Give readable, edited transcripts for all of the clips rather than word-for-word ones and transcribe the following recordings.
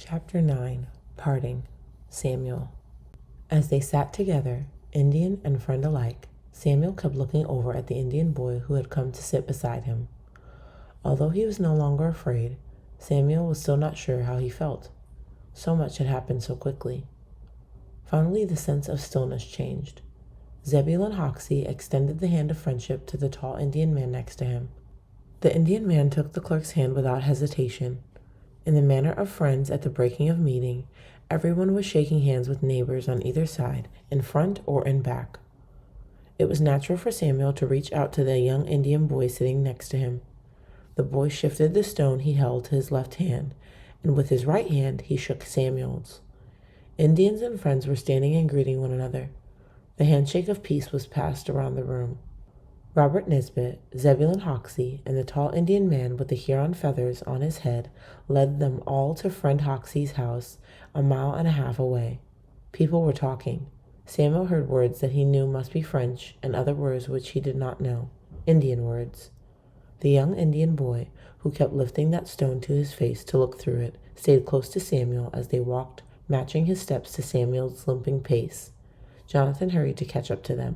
Chapter 9. Parting. Samuel. As they sat together, Indian and friend alike, Samuel kept looking over at the Indian boy who had come to sit beside him. Although he was no longer afraid, Samuel was still not sure how he felt. So much had happened so quickly. Finally, the sense of stillness changed. Zebulon Hoxie extended the hand of friendship to the tall Indian man next to him. The Indian man took the clerk's hand without hesitation. In the manner of friends at the breaking of meeting, everyone was shaking hands with neighbors on either side, in front or in back. It was natural for Samuel to reach out to the young Indian boy sitting next to him. The boy shifted the stone he held to his left hand, and with his right hand he shook Samuel's. Indians and friends were standing and greeting one another. The handshake of peace was passed around the room. Robert Nisbet, Zebulon Hoxie, and the tall Indian man with the Huron feathers on his head led them all to friend Hoxie's house, a mile and a half away. People were talking. Samuel heard words that he knew must be French and other words which he did not know, Indian words. The young Indian boy, who kept lifting that stone to his face to look through it, stayed close to Samuel as they walked, matching his steps to Samuel's limping pace. Jonathan hurried to catch up to them.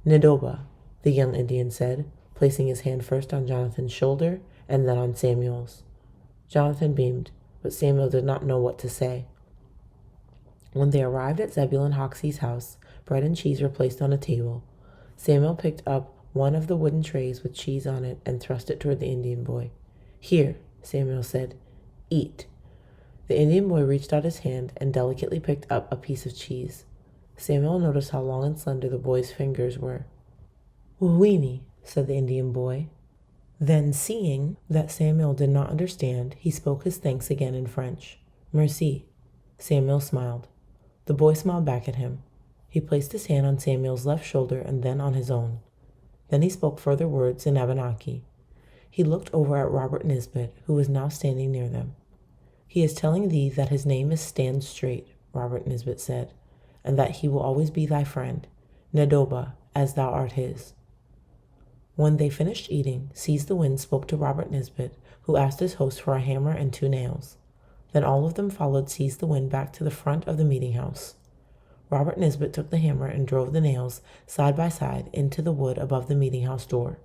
Nadoba, the young Indian said, placing his hand first on Jonathan's shoulder and then on Samuel's. Jonathan beamed, but Samuel did not know what to say. When they arrived at Zebulon Hoxie's house, bread and cheese were placed on a table. Samuel picked up one of the wooden trays with cheese on it and thrust it toward the Indian boy. "Here," Samuel said. "Eat." The Indian boy reached out his hand and delicately picked up a piece of cheese. Samuel noticed how long and slender the boy's fingers were. "Weenie," said the Indian boy. Then, seeing that Samuel did not understand, he spoke his thanks again in French. "Merci." Samuel smiled. The boy smiled back at him. He placed his hand on Samuel's left shoulder and then on his own. Then he spoke further words in Abenaki. He looked over at Robert Nisbet, who was now standing near them. "He is telling thee that his name is Stand Straight," Robert Nisbet said, "and that he will always be thy friend, Nadoba, as thou art his." When they finished eating, Seize the Wind spoke to Robert Nisbet, who asked his host for a hammer and 2 nails. Then all of them followed Seize the Wind back to the front of the meeting house. Robert Nisbet took the hammer and drove the nails side by side into the wood above the meeting house door.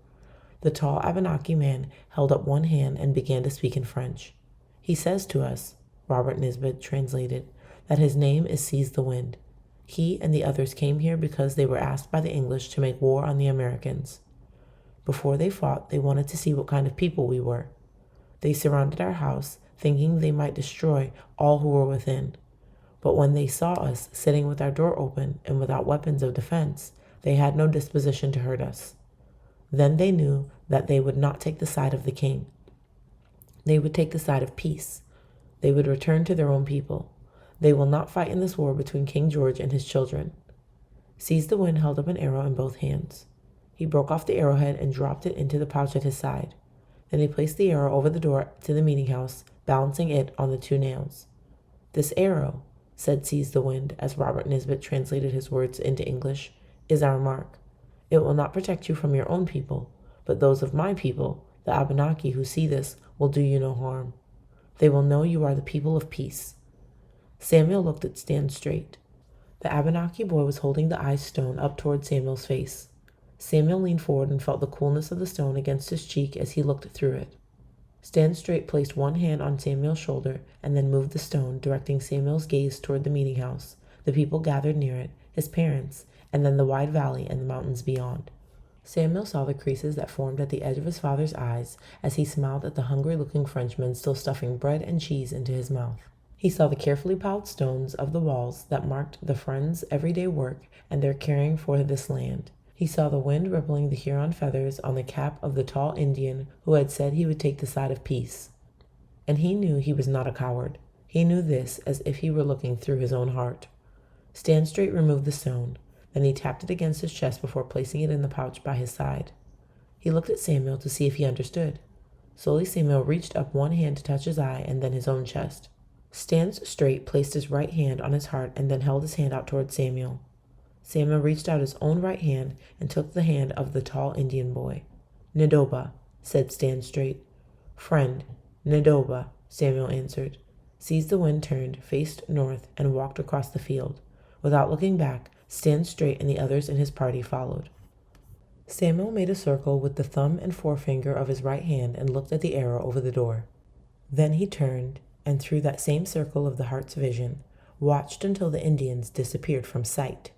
The tall Abenaki man held up one hand and began to speak in French. "He says to us," Robert Nisbet translated, "that his name is Seize the Wind. He and the others came here because they were asked by the English to make war on the Americans. Before they fought, they wanted to see what kind of people we were. They surrounded our house, thinking they might destroy all who were within. But when they saw us sitting with our door open and without weapons of defense, they had no disposition to hurt us. Then they knew that they would not take the side of the king. They would take the side of peace. They would return to their own people. They will not fight in this war between King George and his children." Seize the Wind held up an arrow in both hands. He broke off the arrowhead and dropped it into the pouch at his side. Then he placed the arrow over the door to the meeting house, balancing it on the 2 nails. "This arrow," said Seize the Wind, as Robert Nisbet translated his words into English, "is our mark. It will not protect you from your own people, but those of my people, the Abenaki who see this, will do you no harm. They will know you are the people of peace." Samuel looked at Stand Straight. The Abenaki boy was holding the ice stone up toward Samuel's face. Samuel leaned forward and felt the coolness of the stone against his cheek as he looked through it. Stand Straight placed one hand on Samuel's shoulder and then moved the stone, directing Samuel's gaze toward the meeting house, the people gathered near it, his parents, and then the wide valley and the mountains beyond. Samuel saw the creases that formed at the edge of his father's eyes as he smiled at the hungry-looking Frenchman still stuffing bread and cheese into his mouth. He saw the carefully piled stones of the walls that marked the friends' everyday work and their caring for this land. He saw the wind rippling the Huron feathers on the cap of the tall Indian who had said he would take the side of peace. And he knew he was not a coward. He knew this as if he were looking through his own heart. Stand Straight removed the stone. Then he tapped it against his chest before placing it in the pouch by his side. He looked at Samuel to see if he understood. Slowly Samuel reached up one hand to touch his eye and then his own chest. Stand Straight placed his right hand on his heart and then held his hand out toward Samuel. Samuel reached out his own right hand and took the hand of the tall Indian boy. "Nadoba," said Stand Straight. "Friend, Nadoba," Samuel answered. seized the wind, turned, faced north, and walked across the field. Without looking back, Stand Straight and the others in his party followed. Samuel made a circle with the thumb and forefinger of his right hand and looked at the arrow over the door. Then he turned, and through that same circle of the heart's vision, watched until the Indians disappeared from sight.